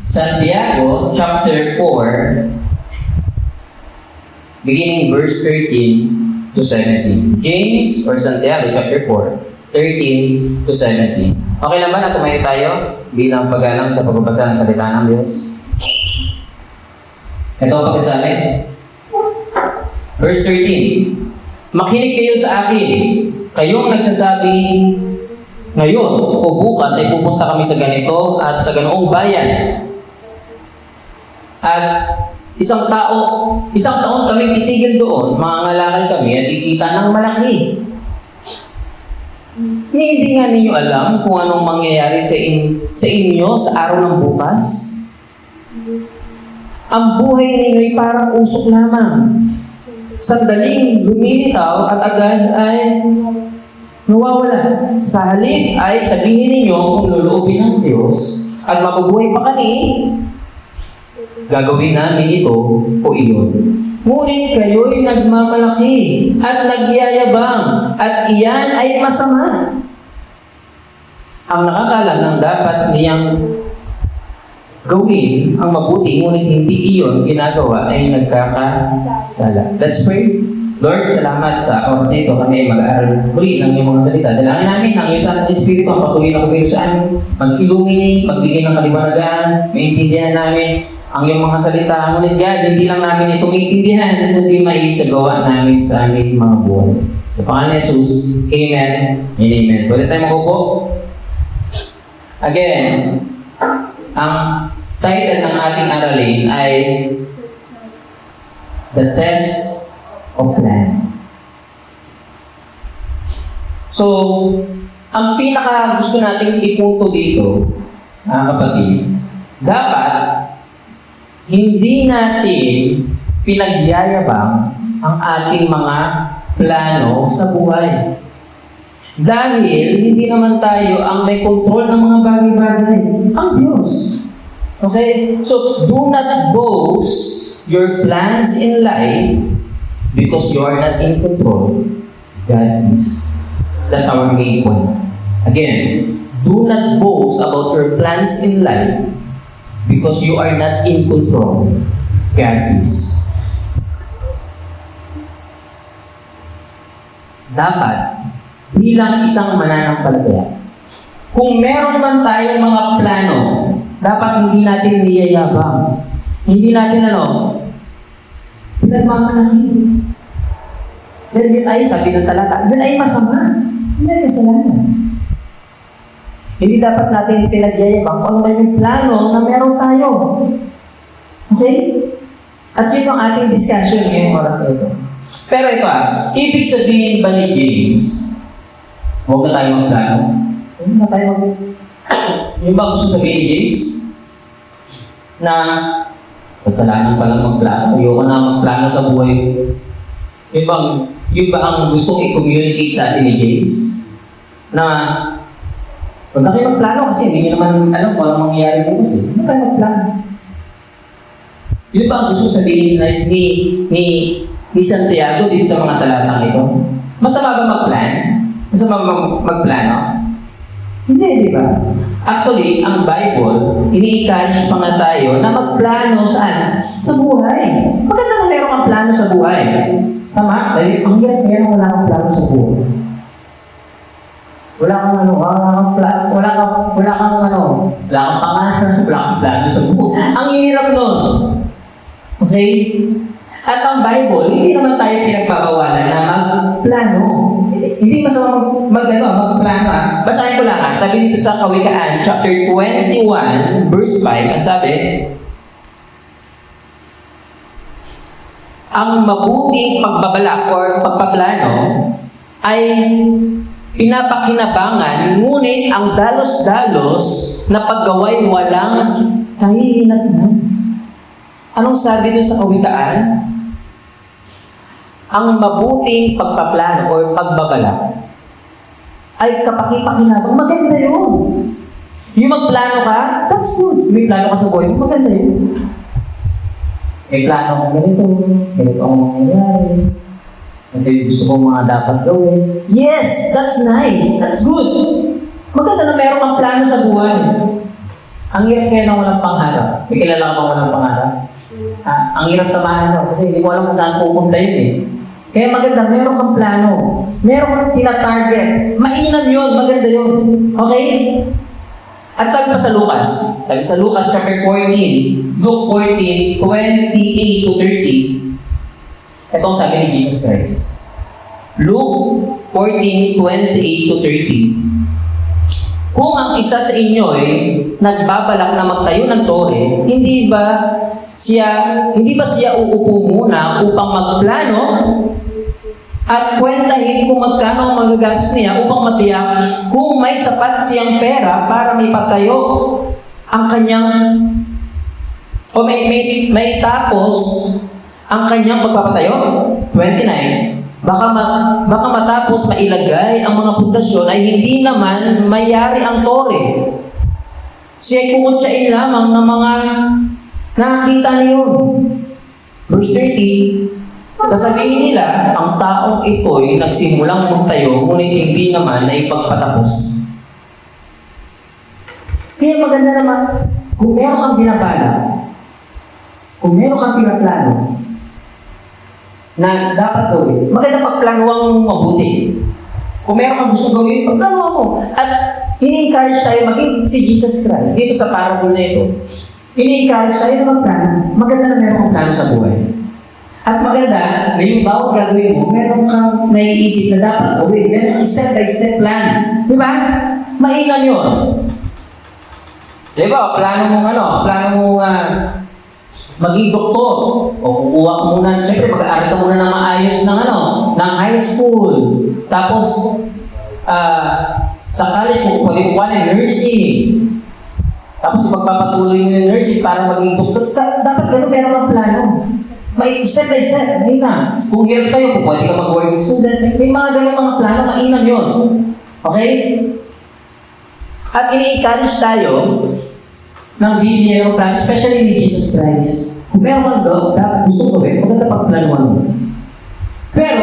Santiago chapter 4, beginning verse 13 to 17. James or Santiago chapter 4, 13 to 17. Okay lang ba na tumayo tayo bilang pag-alam sa pagbabasa ng salita ng Diyos? Ito ang pagkasabi. Verse 13. Makinig kayo sa akin, kayong nagsasabi ngayon o bukas ay pupunta kami sa ganito at sa ganoong bayan. At isang taon kami titigil doon, mangangalakal kami at kikita ng malaki. Hindi nga ninyo alam kung anong mangyayari sa inyo sa araw ng bukas? Ang buhay ninyo ay parang usok lamang. Sandaling lumilitaw at agad ay nawawala. Sa halip ay sabihin ninyo kung loloobin ng Diyos at mabubuhay pa kami, gagawin namin ito o iyon. Ngunit kayo'y nagmamalaki at nagyayabang at iyan ay masama. Ang nakakalam ng dapat niyang gawin ang mabuti, ngunit hindi iyon ginagawa ay nagkakasala. Let's pray. Lord, salamat sa oras na ito. Kami ay mag-aaral muli ng iyong mga salita. Dalangin namin ang iyong Santo Espiritu ang patuloy na kumilo sa amin, mag-illuminate, magbigay ng kaliwanagan, maintindihan namin ang iyong mga salita. Ngunit God, hindi lang namin ito maintindihan, kundi maisagawa namin sa aming mga buhay. Sa pangalan ni Jesus, Amen and Amen. Pwede tayo makupo? Again, ang title ng ating aralin ay The Test of Plan. So, ang pinaka gusto nating ipunto dito, mga kapatid, dapat hindi natin pinagyayabang ang ating mga plano sa buhay. Dahil hindi naman tayo ang may control ng mga bagay-bagay. Ang Diyos. Okay? So, do not boast your plans in life because you are not in control. God is. That's our main point. Again, do not boast about your plans in life because you are not in control. God is. Dapat, bilang isang mananampalataya, kung meron man tayong mga plano, dapat hindi natin niyayabang. Hindi natin pinagmamalaki. Dahil yun ay, sabi ng talata, yun ay masama. Yun ay kasalanan. Hindi dapat natin pinagyayabang kung may plano na meron tayo. Okay? At yun ang ating discussion ngayong oras na ito. Pero ito ibig sabihin ba ni James, huwag na tayo magplano? Huwag na tayo yung ba gusto sabihin ni James? Na kasalanan palang magplano. Ayoko na magplano sa buhay. Yun ba ang gusto i-communicate sa atin ni James? Na huwag na kayo magplano kasi hindi nyo naman alam kung anong mangyayari po kasi. Huwag na tayo magplano. Yun ba ang gusto sabihin ni Santiago dito sa mga talatang ito? Masama ba mag-plan? Masama ba magplano? Hindi, di ba? Actually, ang Bible, ini-encourage pa nga tayo na magplano saan? Sa buhay. Maganda na meron kang plano sa buhay. Tama? Ang hirap meron wala kang plano sa buhay. Wala kang pangalan, wala kang plano sa buhay. Ang hirap nun. Okay? At ang Bible, hindi naman tayo pinagpapawalan na magplano. Hindi masama magplano. Basahin ko lang sabi dito sa Kawikaan, chapter 21, verse 5, ang sabi, ang mabuting pagbabalak or pagpaplano ay pinapakinabangan, ngunit ang dalos-dalos na paggaway walang kahihinatnan. Anong sabi dito sa Kawikaan? Ang mabuting pagpaplano o pagbabalak ay kapakipakinabang. Maganda yun. Yung magplano ka, that's good. May plano ka sa buhay, maganda yun. May plano ko ganito ang mangyayari. Ito yung gusto kong mga dapat gawin. Yes, that's nice. That's good. Maganda na meron kang plano sa buhay. Ang hirap kaya nang walang pangarap. May kilala ka bang walang pangarap? Ang hirap samahan mo kasi hindi mo alam kung saan pupunta yun eh. Kaya maganda, meron kang plano. Meron kang tina-target. Mainam yun, maganda yun. Okay? At sabi pa sa Lucas, sabi sa Lucas chapter 14, Luke 14, 28 to 30. Ito ang sabi ni Jesus Christ. Luke 14, 28 to 30. Kung ang isa sa inyo ay nagbabalak na magtayo ng tore, hindi ba siya uupo muna upang magplano at kwentahin kung magkano ang magagastos niya upang matiyak kung may sapat siyang pera para may patayo ang kanyang o may tapos ang kanyang pagpapatayo? 29. Baka matapos mailagay ang mga pundasyon ay hindi naman mayari ang tore. Siya'y kukutsain lamang ng mga nakakita niyo. Verse 30, sasabihin nila, ang taong ito'y nagsimulang magtayo, ngunit hindi naman na ipagpatapos. Kaya maganda naman, kung meron kang binabala, kung meron kang pinaplano, na dapat gawin, maganda pagplanuhan mo mabuti. Kung meron kang gusto gawin, pagplanuhan mo. At ini-encourage tayo maging si Jesus Christ. Dito sa parable na ito, ini-encourage tayo na magplano. Maganda na meron kang plano sa buhay. At maganda na yung bawat gagawin mo, meron kang naiisip na dapat gawin. Meron kang step-by-step plan. Di ba? Mainam yun. Di ba? Plano mo maging doktor. O kukuha ka muna, siyempre mag-aaral ka muna ng maayos ng high school. Tapos, sa college, pwede kukuha ng nursing. Tapos, magpapatuloy mo yung nursing para maging doktor. Dapat gano'n meron kang plano. May step by step, may na. Kung hirap tayo, kung pwede ka mag-working student, may mga gano'ng mga plano, mainam yun. Okay? At ini-encourage tayo ng Biblia ng plan, especially ni Jesus Christ. Kung meron kang dapat gusto gawin, maganda pagplanuhan mo. Pero,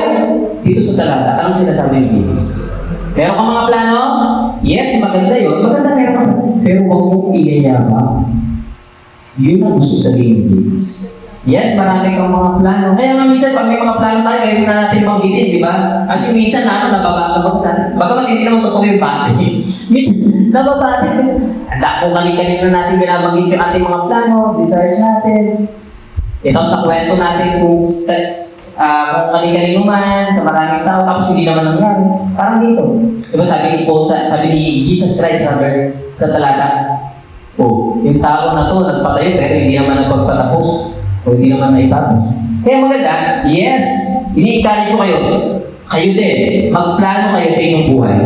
dito sa talata, anong sinasabi ni Jesus? Meron kang mga plano? Yes, maganda yun. Maganda meron kang. Pero huwag mong iyayabang. Yun ang gusto sabihin ni Jesus. Yes, marami kang mga plano. Kaya nga minsan, pag may mga plano tayo, ayaw na natin banggitin, di ba? Kasi minsan, nababagabagsan. Bagamat hindi naman totoo yung bati. Minsan, nababati. Kung kanina natin binabanggit yung ating mga plano, desires natin. Ito sa kwento natin kung kanina man, sa maraming tao, tapos hindi naman nangyari. Parang dito. Diba sabi ni Jesus Christ, sa talata, yung tao na to, nagpatayo, pero hindi naman nagpagpatapos. O hindi naman naitapos. Kaya maganda, yes, ini-encourage ko kayo. Kayo din, magplano kayo sa inyong buhay.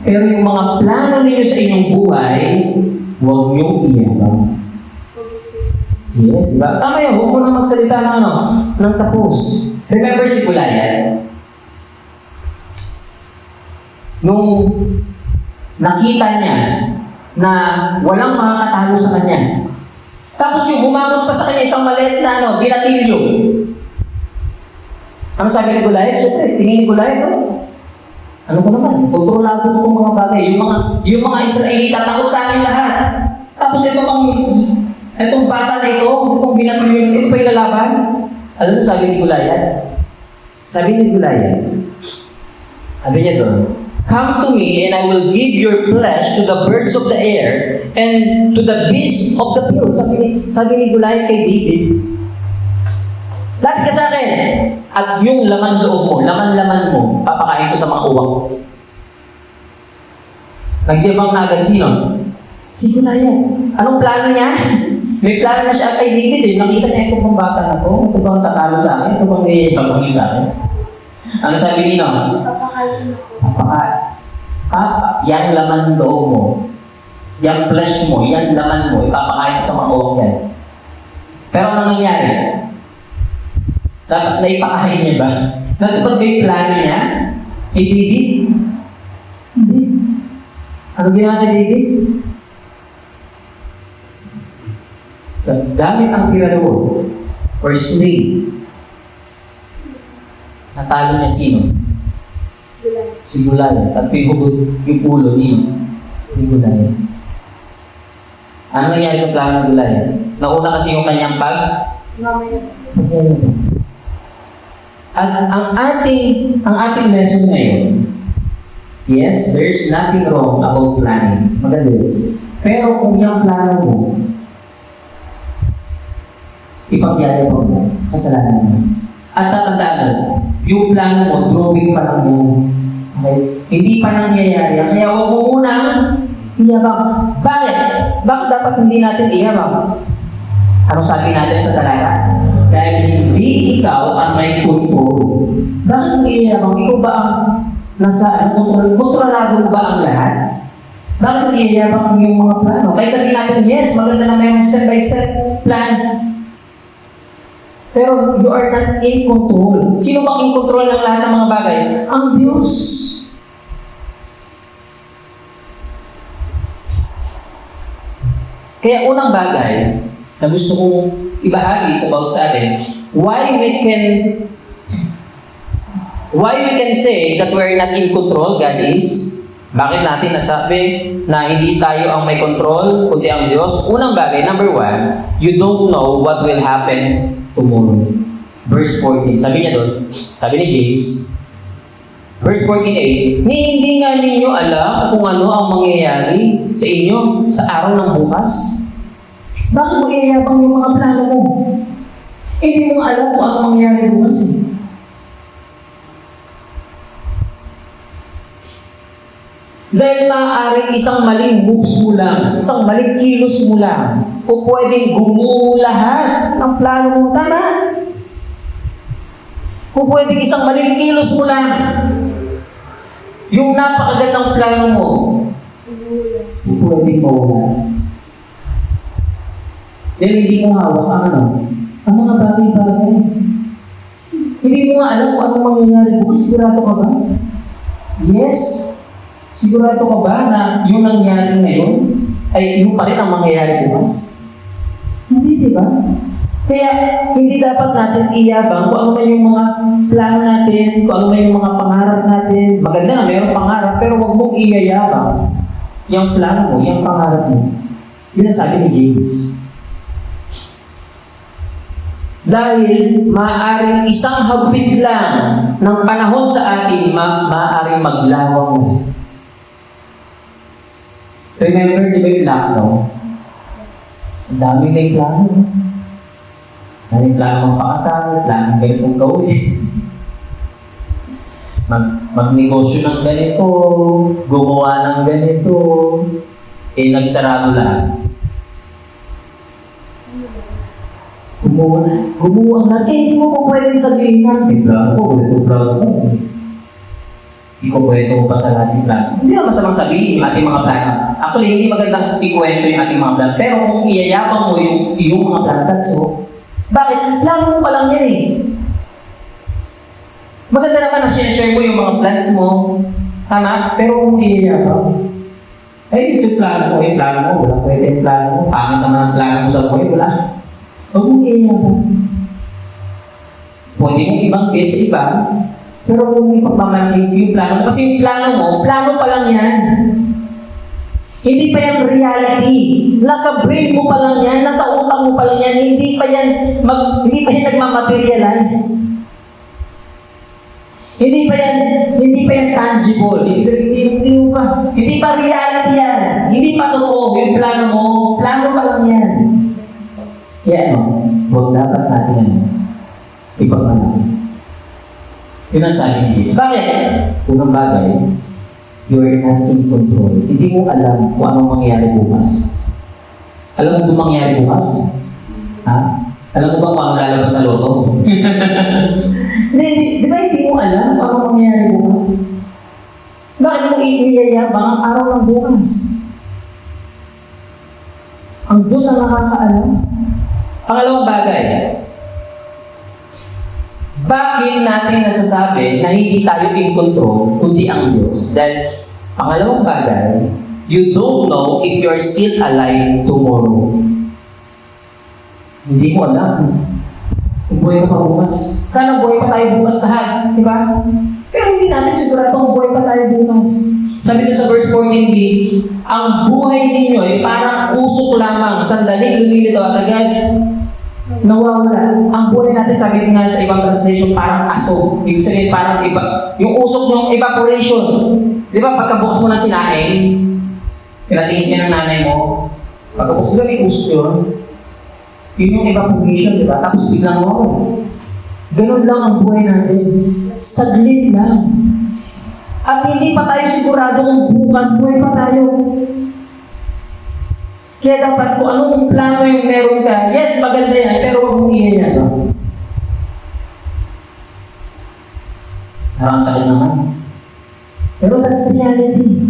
Pero yung mga plano ninyo sa inyong buhay, huwag niyong iyabang. Yes, diba? Tama yun, huwag mo na magsalita ng tapos. Remember si Goliath? Nung nakita niya na walang makakatalo sa kanya, tapos yung humamot pa sa kanya isang maliit na binatilyo. Ano sabi ni Goliath? Siyempre, tingin ni Goliath, ano ko naman, kontrolado ko itong mga bagay. Yung mga Israelita, takot sa akin lahat. Tapos itong bata na itong binatilyo na ito pa yung lalaban. Alam mo, sabi ni Goliath? Sabi niya doon, come to me and I will give your flesh to the birds of the air and to the beasts of the field. Sabi ni Goliath kay David, lapit ka sa akin at yung laman laman mo, papakain ko sa mga uwak. Nagyabang na agad sino? Si Goliath. Anong plano niya? May plano na siya kay David Nakita niya ito pang bata na to. Ito bang tatalo sa akin? Ito bang niyayabang sa akin? Ano sabi nino? Papakain yan laman loob mo. Yan flesh mo, yan laman mo, ipapakain sa mga uwak yan. Pero ano nangyari? Dapat na ipakain niya ba? Natupad ba yung plano niya? Hindi. Ano ginawa ni David? Sa gamit ang tirano or slave, natalo niya sino? Si Goliath. At pihubod yung ulo ni Goliath. Ano nangyari sa plano ng Goliath? Nauna kasi yung kanyang pagyayabang. At ang ating lesson ngayon, yes, there's nothing wrong about planning. Maganda yun. Pero kung yung plano mo, ipagyayabang mo, kasalanan mo. At tatandaan mo, yung plano mo, drawing pa lang mo. Okay? Hindi pa nangyayari. Kaya huwag mo munang iyabang. Bakit? Bakit dapat hindi natin iyabang? Ano sabi natin sa talata? Dahil hindi ikaw ang may kontrol. Bakit mo iyabang? Ikaw ba ang nasa kontrol? Kontrolado ba ang lahat? Bakit mo iyabang yung mga plano? Kaya sabihin natin, yes, maganda na may step-by-step plan. Pero you are not in control. Sino bang in control ng lahat ng mga bagay? Ang Diyos. Kaya unang bagay na gusto kong ibahagi sa bawat sa atin, why we can say that we're not in control, God is, bakit natin nasabi na hindi tayo ang may control, kundi ang Diyos? Unang bagay, number 1, you don't know what will happen tomorrow. Verse 14, sabi niya doon, sabi ni James, verse 14a, hindi nga ninyo alam kung ano ang mangyayari sa inyo sa araw ng bukas? Bakit mo iyayabang yung mga plano mo? Hindi mo alam kung ano mangyayari bukas eh. Dahil maaaring isang maling moves mo lang, isang maling kilos mo lang, o pwedeng gumuho lahat ng plano mo. Tama? O pwedeng isang maling kilos mo lang, yung napakagandang plano mo, o pwedeng mawala. Dahil hindi mo hawak ang mga bagay-bagay. Hindi mo nga alam kung anong mangyayari bukas. Sigurado ka ba? Yes. Sigurado ka ba na yung nangyari ngayon ay yung pa rin ang mangyayari bukas? Hindi, di ba? Kaya hindi dapat natin iyabang kung ano man yung mga plano natin, kung ano man yung mga pangarap natin. Maganda na mayroong pangarap, pero huwag mong iyayabang yung plano mo, yung pangarap mo. Yun ang sabi ni James. Dahil maaaring isang hagwid lang ng panahon sa atin, maaaring maglawang mo. Remember, di ba yung lockdown? Ang dami na yung plano. May plano magpakasal, plano ganitong gawin. Magnegosyo ng ganito, gumawa ng ganito, nagsarado lahat. Gumawa na, hindi mo po pwedeng sabihin na, may plano ko, ganito plano ko. Hindi ko pwede mo pasalatin yung plano. Hindi na masamang sabihin yung ating mga plano. Actually, hindi magandang ikwento yung ating mga plano. Pero kung iyayabang mo yung mga plano, that's so. Bakit? Plano mo pa lang yan eh. Maganda naman na share mo yung mga plans mo. Tama? Pero kung iyayabang, ay, ito yung plano mo, wala pwede yung plano mo. Pangit naman ang plano mo sa buhay, wala. Huwag mong iyayabang. Pwede mong ibang sa iba, pero kung ipagmamalaki yung plano mo, kasi yung plano mo, plano pa lang yan. Hindi pa yan reality. Nasa brain mo pa lang yan, nasa utak mo pa lang yan, hindi pa yan nagmamaterialize. Hindi pa yan tangible. Hindi pa reality yan. Hindi pa totoo yung plano mo, plano pa lang yan. Kaya huwag dapat natin ipagmalaki. Yun ang sabi ni Jesus. Bakit? Unang bagay, you are not in control. Hindi mo alam kung anong mangyayari bukas. Alam mo kung mangyayari bukas? Ha? Alam mo ba kung anong lalabas sa loto? Di ba hindi mo alam kung anong mangyayari bukas? Bakit mo iyayabang ang araw ng bukas? Ang Diyos ang nakakaalam. Pangalawang bagay, bakit natin nasasabi na hindi tayo in control, kundi ang Diyos? Dahil, pangalawang bagay, you don't know if you're still alive tomorrow. Hindi mo alam kung buhay ka pa bukas. Sana buhay pa tayo bukas lahat, di ba? Pero hindi natin sigurado kung buhay pa tayo bukas. Sabi doon sa verse 14b, ang buhay ninyo ay parang usok lamang, sandali lumilitaw at agad nawawala. Ang buhay natin, sabi nga sa ibang translation, parang aso. Ibig sabihin, parang iba. Yung usok yung evaporation. Di ba, pagkabukas mo ng sinaing, pinatingin siya ng nanay mo, pagkabukas mo, may usok yun. Yun yung evaporation, di ba? Tapos biglang mo. Ganun lang ang buhay natin. Saglit lang. At hindi pa tayo sigurado kung bukas buhay pa tayo. Kaya dapat kung anong plano yung meron ka, yes, maganda yan, pero huwag mong iyan yan. Parang sakit naman. Pero that's reality.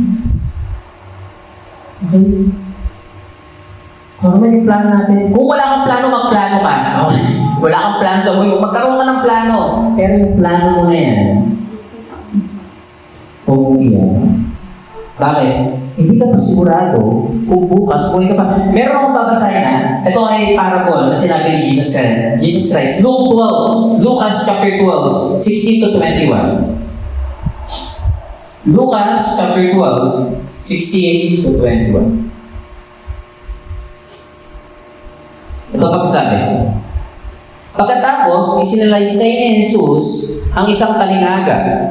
Okay? Kung ano yung plano natin? Kung wala kang plano, magplano ka. Wala kang plano sa buhay mo, magkaroon ka ng plano. Pero yung plano mo na yan, kung iyan. Bakit? Hindi ka pa sigurado kung bukas buhay ka pa. Meron akong babasahin na. Ito ay parable na sinabi ni Jesus Christ. Jesus Christ. Luke 12. Lucas chapter 12, 16 to 21. Lucas chapter 12, 16 to 21. Ito pagsabi. Pagkatapos, isinalaysay ni Jesus ang isang talinaga.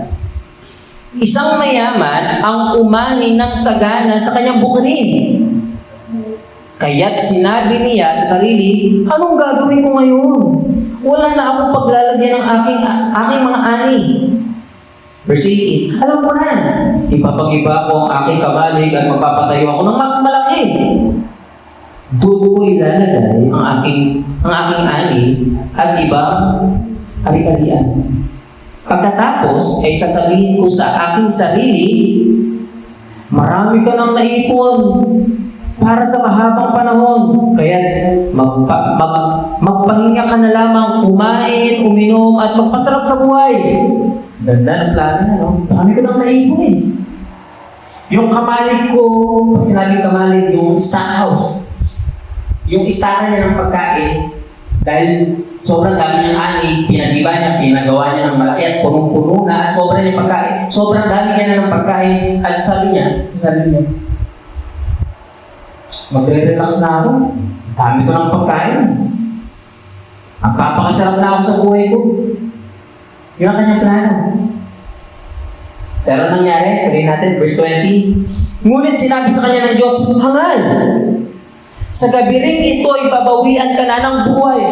Isang mayaman ang umani ng sagana sa kanyang bukirin. Kaya't sinabi niya sa sarili, anong gagawin ko ngayon? Wala na akong paglalagyan ng aking mga ani. Verse 18, alam ko na, ipapag-iba ko ang aking kamalig at magpapatayo ako ng mas malaki. Doon ko ilalagay ang aking ani at ibang ari-arian. Pagkatapos, ay sasabihin ko sa aking sarili, marami ka nang naipon para sa mahabang panahon. Kaya magpahinga ka na lamang, kumain, uminom, at magpasarap sa buhay. Ganda ng plano na, no? Marami ka nang naipon eh. Yung kamalig ko, pag sinabing kamalig, yung stockhouse. Yung istaka niya ng pagkain, dahil sobrang dami niyang ani, pinag-iba niya, pinagawa niya ng malaki at punong-puno na at sobrang niya pagkain. Sobrang dami niya na ng pagkain at sabi niya, magre-relax na ako. Dami ko ng pagkain. Ang papakasarap na ako sa buhay ko. Yun ang kanyang plano. Pero nangyari, tuloy natin, verse 20. Ngunit sinabi sa kanya ng Diyos, hangal! Sa gabi ring ito ay babawian ka na ng buhay.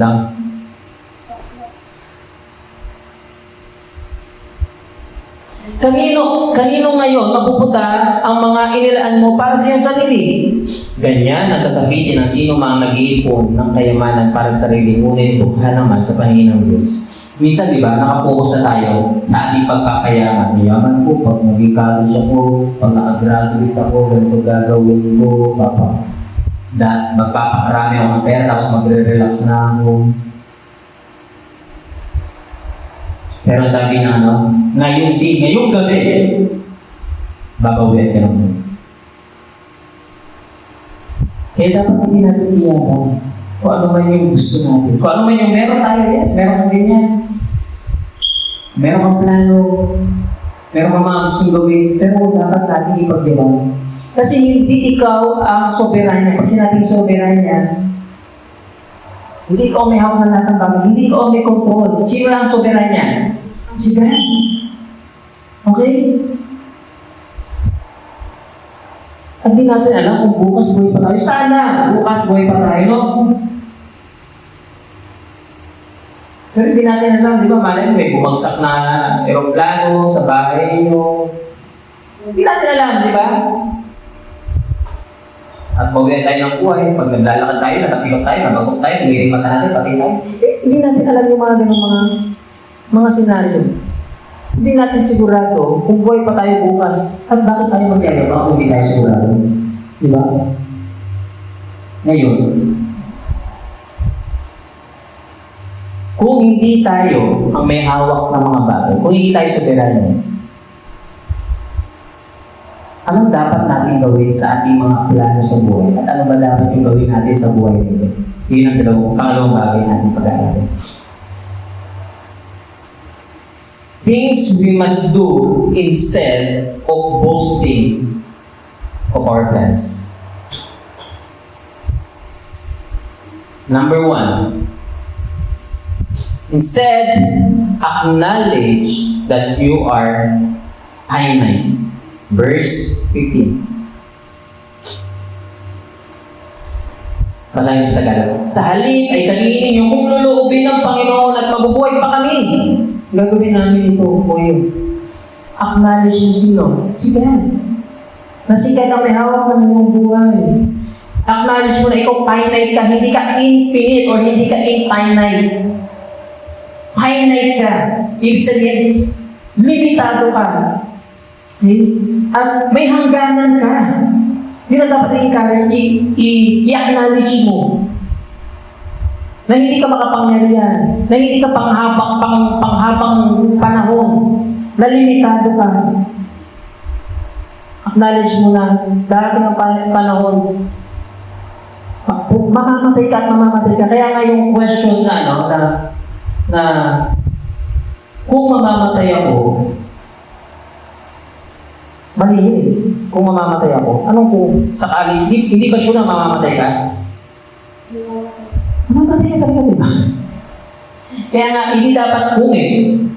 Lang. Kanino ngayon mapupunta ang mga inilaan mo para sa iyong sarili? Ganyan ang sasabihin ng sino mang nag-iipon ng kayamanan para sa sarili, ngunit bukha naman sa paningin ng Diyos. Minsan, di ba, nakapokus na tayo sa ating pagkakayaman. Yaman ko, pag nag-college ako, pag nakagraduate ako, ganito gagawin ko, magpapakarami ako ng pera, tapos magre-relax na ako. Pero sabi na ngayong gabi, babawian ka naman. Kaya dapat hindi natin iyabang kung ano man yung gusto natin. Kung ano man yung meron tayo, yes, meron kang ganyan. Meron kang plano, meron kang mga gustong gawin, pero dapat natin ipagyabang. Kasi hindi ikaw ang soberanya. Pag sinabing soberanya, hindi ikaw may hawak ng lahat ng bagay. Hindi ikaw may control. Sino lang ang soberanya? Si God. Okay? At di natin alam kung bukas buhay pa tayo. Sana bukas buhay pa tayo, no? Pero hindi natin alam, di ba? Malay may bumagsak na aeroplano sa bahay nyo. Hindi natin alam, di ba? At bawian tayo ng buhay, pag naglalakad tayo, nakapilot tayo, nabagok tayo, tumiring mata natin, patay tayo. Hindi natin alam yung mga ganong mga senaryo. Hindi natin sigurado kung buhay pa tayo bukas at bakit tayo magyayabang kung hindi tayo sigurado. Di ba? Ngayon, kung hindi tayo ang may hawak ng mga bagay, kung hindi tayo soberano, anong dapat natin gawin sa ating mga plano sa buhay? At ano ba dapat yung gawin natin sa buhay nito? Yun ang pangalawang bagay natin pag-aaralan. things we must do instead of boasting of our plans. Number 1, instead, acknowledge that you are finite. Verse 15. Basahin sa Tagalog. Sa halip ay sabihin ninyo, kung luluubin ng Panginoon at mabubuhay pa kami, gagawin namin ito o yun. Acknowledge yung sino? Si God. Na si God ang may hawak ng iyong buhay. Acknowledge mo na ikaw finite ka, hindi ka infinite or hindi ka infinite. Finite ka. Ibig sabihin, limitado ka. Okay? At may hangganan ka. Yun ang dapat i-acknowledge mo. Na hindi ka makapangyarihan. Na hindi ka panghabang panahon. Na limitado ka. Acknowledge mo na darating ang panahon. Mamamatay ka at mamamatay ka. Kaya nga yung question na kung mamamatay ako, mali yun eh. Kung mamamatay ako, anong kung sakali, hindi ba sure na mamamatay ka? Mamamatay ka talaga, di ba? Kaya nga, hindi dapat kung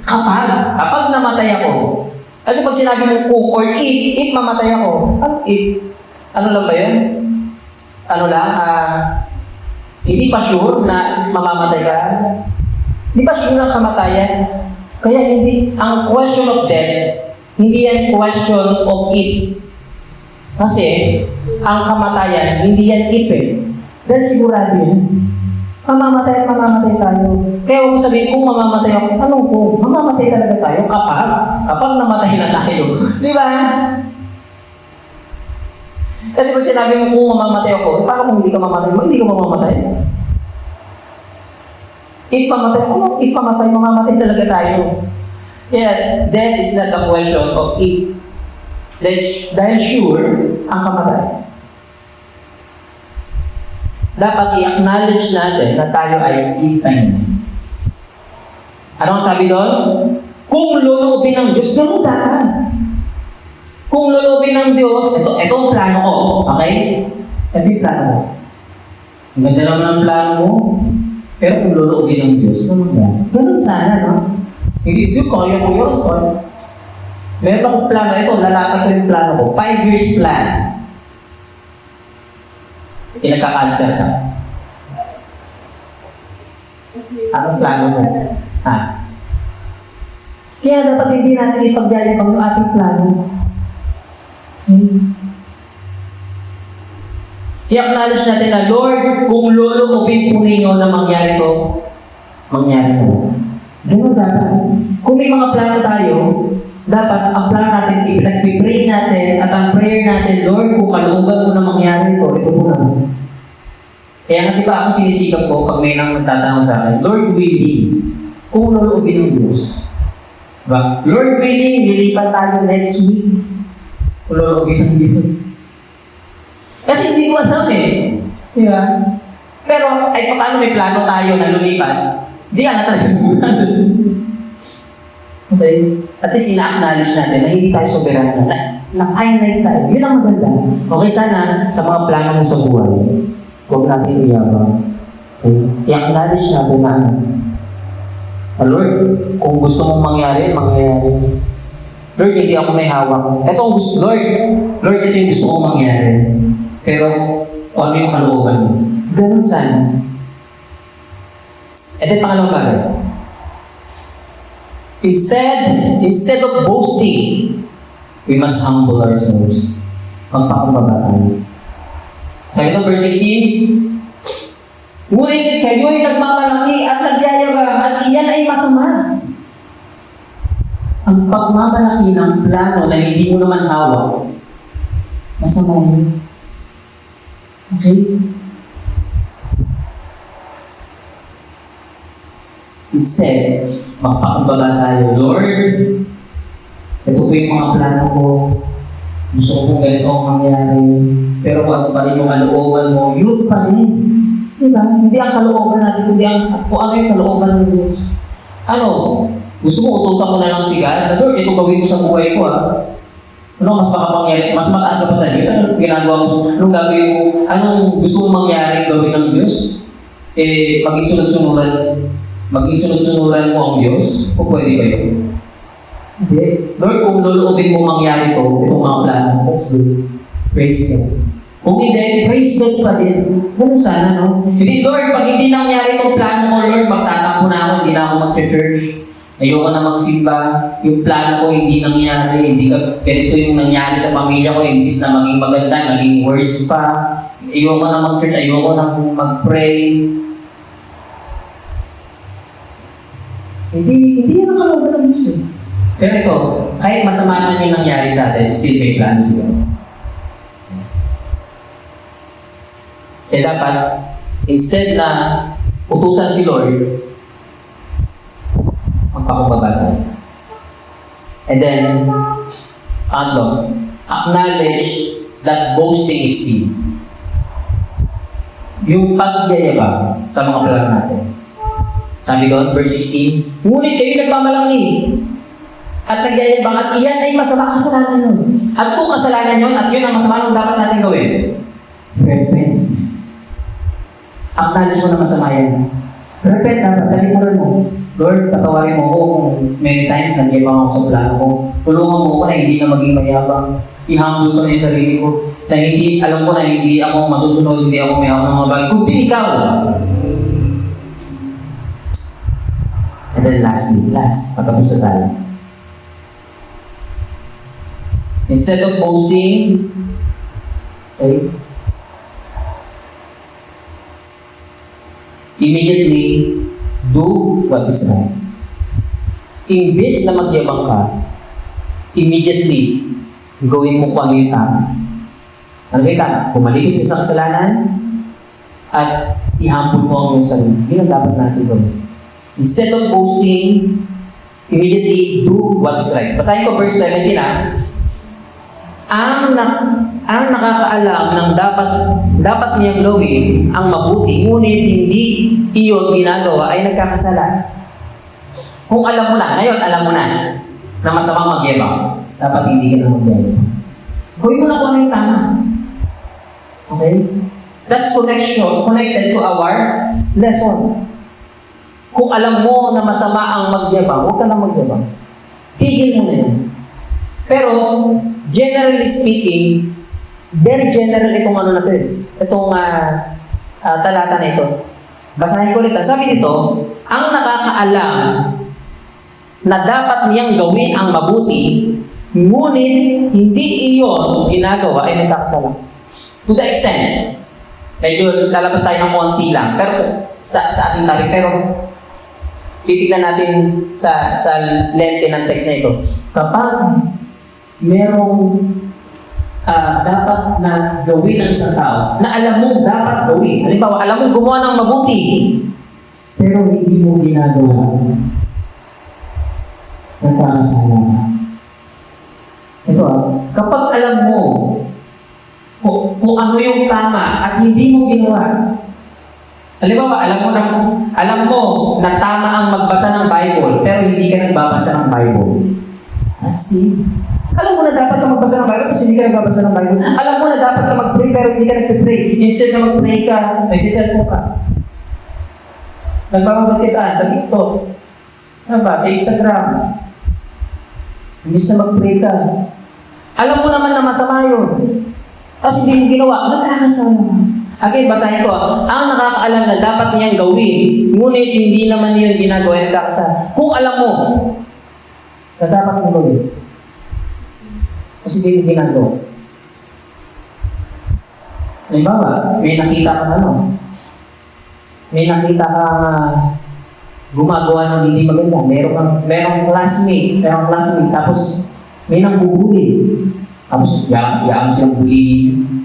kapag namatay ako. Kasi pag sinabi mo kung or if mamatay ako, ano if? Ano lang ba yun? Ano lang, hindi pa sure na mamamatay ka? Hindi pa sure na kamatayan? Kaya hindi, ang question of death, hindi yan question of if. Kasi, ang kamatayan, hindi yan if eh. Dahil sigurado yan. Mamamatay at mamamatay tayo. Kaya huwag sabihin, kung mamamatay ako, anong kung? Mamamatay talaga tayo kapag namatay na tayo. Di ba? Kasi pag sinabi mo kung mamamatay ako, paano kung hindi ka mamamatay mo? Hindi ka mamamatay. If pamatay, mamamatay talaga tayo. Kaya, death is not a question of if. Dahil sure, ang kamatay. Dapat i-acknowledge natin na tayo ay infinite. Ano ang sabi doon? Kung luluubin ng Diyos, ganun dapat. Kung luluubin ng Diyos, ito ang plano ko. Okay? Ito yung plano mo. Ang ganda naman ang plano mo. Pero kung luluubin ng Diyos, ganun sana, no? Hindi, kaya ko yun. Meron akong plano. Ito, lalakad ko yung plano ko. 5 years plan. Nagka-cancer ka. Anong plano mo? Kaya dapat hindi natin ipagyayabang yung ating plano. I-acknowledge natin na, Lord, kung luluubin po ninyo na mangyari to, mangyari mo. Ganun dapat. Kung may mga plano tayo, dapat ang plano natin, ipinag-pray natin, at ang prayer natin, Lord, kung kalooban mo na mangyari ito, ito po na. Kaya nga diba ako sinisikap ko pag may nang nagtatanong sa akin, Lord willing, kung luluubin ng Diyos. Diba? Lord willing, lilipat tayo next week. Kung luluubin ng Diyos. Kasi hindi ko alam eh. Diba? Pero, ay paano may plano tayo na lumipat, hindi ka na talaga sigurado. Okay? At least ina-acknowledge natin na hindi tayo soberano, na finite tayo. Yun ang maganda. Okay, sana sa mga plano mo sa buhay, huwag natin iyabang. Okay? I-acknowledge natin na Lord, kung gusto mong mangyari, mangyari. Lord, hindi ako may hawak. Ito ang gusto, Lord, ito yung gusto kong mangyari. Pero, ano yung kalooban mo? Ganun sana. And then, pangalawang bagay. Instead of boasting, we must humble ourselves. Magpakumbaba tayo. Sabi ng verse 16, ngunit kayo'y nagmamalaki at nagyayabang at iyan ay masama. Ang pagmamalaki ng plano na hindi mo naman hawak, masama yun. Okay? Instead, magpakumbaba tayo, Lord, ito po yung mga plano ko. Gusto ko kung ganito ang mangyari. Pero kung ano pa rin yung kalooban mo, yun pa rin. Diba? Hindi ang kalooban natin, kundi kung ano yung kalooban ng Diyos. Ano? Gusto mo, utusan mo na lang si God, Lord, ito gawin mo sa buhay ko Ano mas makapangyari, mas mataas ka pa sa Diyos? Anong ginagawa mo? Anong gagawin mo? Anong gusto mong mangyari gawin ng Diyos? Mag-isunod-sunuran mo ang Diyos? O pwede ba yun? Hindi. Lord, kung luluobin mo mangyari itong mga plano, that's good. Praise God. Kung hindi, praise God pa din. Ganun sana, no? Hindi, Lord, pag hindi nangyari itong plano mo, Lord, magtatakbo na ako, hindi na ako mag-church. Ayoko na magsimba. Yung plano ko hindi nangyari. Hindi ka, ganito yung nangyari sa pamilya ko. Imbis na maging maganda, naging worse pa. Ayoko na mag-church. Ayoko na mag-pray. Hindi na nakalooban ng Diyos Pero ito, kahit masama na yung nangyari sa atin, still may plano siya. Kaya dapat, instead na utusan si Lord, magpakumbaba. And then, acknowledge that boasting is sin. Yung pagyayabang sa mga plano natin. Sabi doon, verse 16, ngunit kayo nagmamalaki at nagyayabang at iyan ay masama kasalanan yun. At kung kasalanan yun at yun ang masama nung dapat natin gawin, repent. Acknowledge mo na masama yan. Repent dapat, talikuran mo. Lord, patawarin mo ko kung many times nagyabang ako sa plano ko. Tulungan mo ko na hindi na maging mayabang. I-humble ko na yung sarili ko. Na hindi, alam ko na hindi ako masusunod, hindi ako may hawak ng mga bagay. Kundi ikaw! And then last, patapos na tayo. Instead of boasting, okay, immediately do what is right. Imbes na magyabang ka, immediately gawin mo kung ano yung tama. Ano yung tama? Pumalikot ka sa kasalanan at i-humble mo ang iyong sarili. Yun ang dapat natin gawin. Instead of boasting, immediately do what's right. Basahin ko verse 17 Ang nakakaalam ng dapat niyang gawin ang mabuti, ngunit hindi iyon ginagawa ay nagkakasala. Kung alam mo na, ngayon alam mo na na masamang magyabang, dapat hindi ka na magyabang. Gawin mo na kung ano yung tama. Okay? That's connected to our lesson. Kung alam mo na masama ang magyabang, huwag ka na magyabang. Tigil mo na yun. Pero, generally speaking, very general itong ano na ito itong talata na ito. Basahin ko ulit. Sabi dito, ang nakakaalam na dapat niyang gawin ang mabuti, ngunit hindi iyon ginagawa ay nagkakasala. To the extent, medyo lalabas tayo ng konti lang, pero sa ating topic, pero titignan natin sa lente ng text na ito. Kapag merong dapat na gawin ng isang tao, na alam mo dapat gawin. Halimbawa, alam mo gumawa ng mabuti, pero hindi mo ginagawa. Nagkakasala na. Ito kapag alam mo kung ano yung tama at hindi mo ginawa. Halimbawa, alam mo na tama ang magbasa ng Bible, pero hindi ka nagbabasa ng Bible. That's it. Alam mo na dapat ka magbasa ng Bible, tapos hindi ka nagbabasa ng Bible. Alam mo na dapat ka mag-pray, pero hindi ka nag-pray. Instead na mag-pray ka, nagsiselfone ka. Nagbababag ka saan? Sa TikTok. Ano ba? Sa Instagram. Imbis na mag-pray ka. Alam mo naman na masama yun. Tapos hindi mo ginawa, nagkakasama. Again, basahin ko. Ang nakakaalam na dapat niyang gawin, ngunit hindi naman yun ginagawa, nagkakasama. Kung alam mo na dapat mo gawin, kasi hindi mo ginagawa. Halimbawa, may nakita kang may nakita kang gumagawa ng hindi maganda. Merong classmate, tapos may nangbubuli. Tapos, yaan silang bulihin.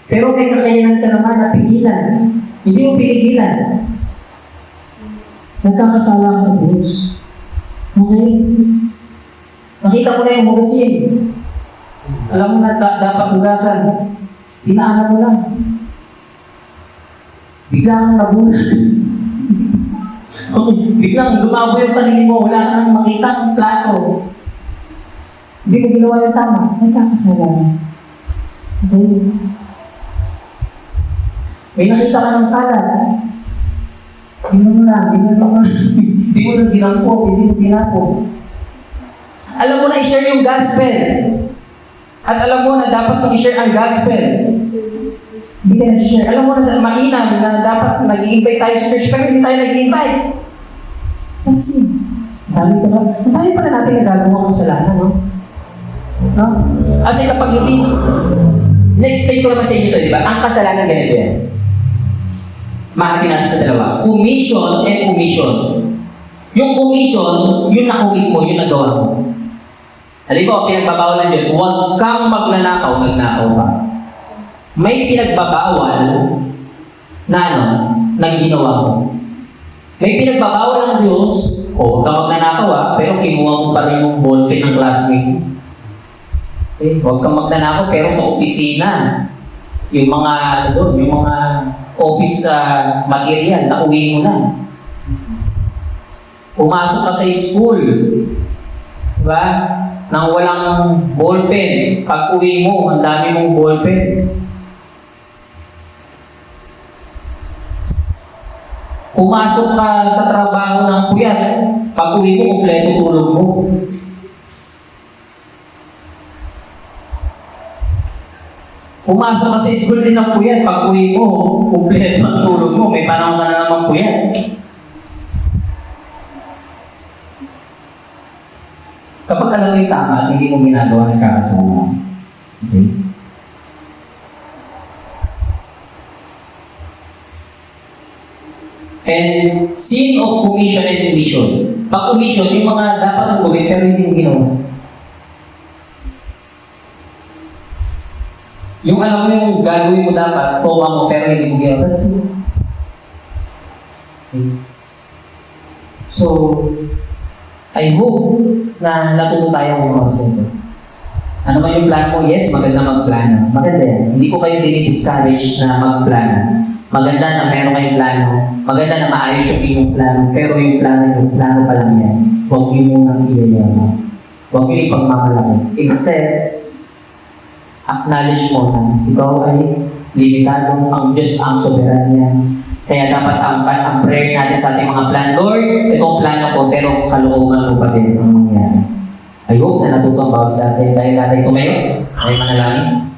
Pero may kakayanan ka naman na pigilan. Hindi mo pinigilan. Nagkakasala ka sa Diyos. Okay? Nakita ko na yung hugasin. Alam mo na dapat hugasan. Tinaanan mo lang. Bigla kang nabulat. Biglang lumabo yung paningin mo, wala ka nang makita ang plato. Hindi mo ginawa yung tama, nagkakasalanan. Okay? May nakita ka ng kalat. Hindi mo na. Hindi mo na ginampo, hindi mo ginapo. Alam mo na i-share yung gospel. At alam mo na dapat mong i-share ang gospel. Hindi ka na-share. Alam mo na mainam na dapat nag-i-invite tayo sa church, pero hindi tayo nag-i-invite. Pansin. Ang dami pala natin nagagawa ng kasalanan, no? No? Kasi kapag hindi, na-explain ko naman sa inyo ito, di ba? Ang kasalanan ganito yan. Mahagi natin sa dalawa. Commission and omission. Yung commission, yung nakumit mo, yung nagawa mo. Halimbawa, pinagbabawal ng Diyos, huwag kang magnanakaw, nagnakaw ka. May pinagbabawal na ano, nang ginawa mo. May pinagbabawal ng Diyos, huwag kang magnanakaw pero kinuha mo pa rin yung ballpen ng classmate mo. Okay? Huwag kang magnanakaw pero sa opisina, yung mga, yung mga office material, nauwi mo na. Pumasok ka sa school, diba? Nang walang ballpen. Pag uwi mo, ang dami mong ballpen. Pumasok ka sa trabaho ng puyat. Pag uwi mo, kumpleto tulog mo. Pumasok ka sa school din ng puyat. Pag uwi mo, kumpleto ang tulog mo. May panahon ka na namang puyat. Kapag alam mo yung tama at hindi mo ginagawa, nagkakasalanan. Okay? And sin of commission and omission. Pag omission, yung mga dapat ang gawin pero hindi mo ginawa. Yung alam mo yung gagawin mo dapat, toma mo pero hindi mo ginawa. That's it. Okay. So, I hope na natuto tayo ng mga pasento. Ano man yung plan mo? Yes, maganda magplano. Maganda yan. Hindi ko kayo dinidiscourage na magplano. Maganda na meron kayong plano. Maganda na maayos yung inyong plano. Pero yung plano pa lang yan. Huwag nyo munang iyayaman. Huwag nyo ipagmamalaki. Instead, acknowledge mo na ikaw ay limitado. Ang Diyos ang soberanya niya. Kaya dapat ang prayer natin sa ating mga plan, Lord, itong plano ko, pero kalooban mo pa din ang mangyari. I hope na natuto ang bawat sa atin. Dahil natin tumayo, ay manalangin.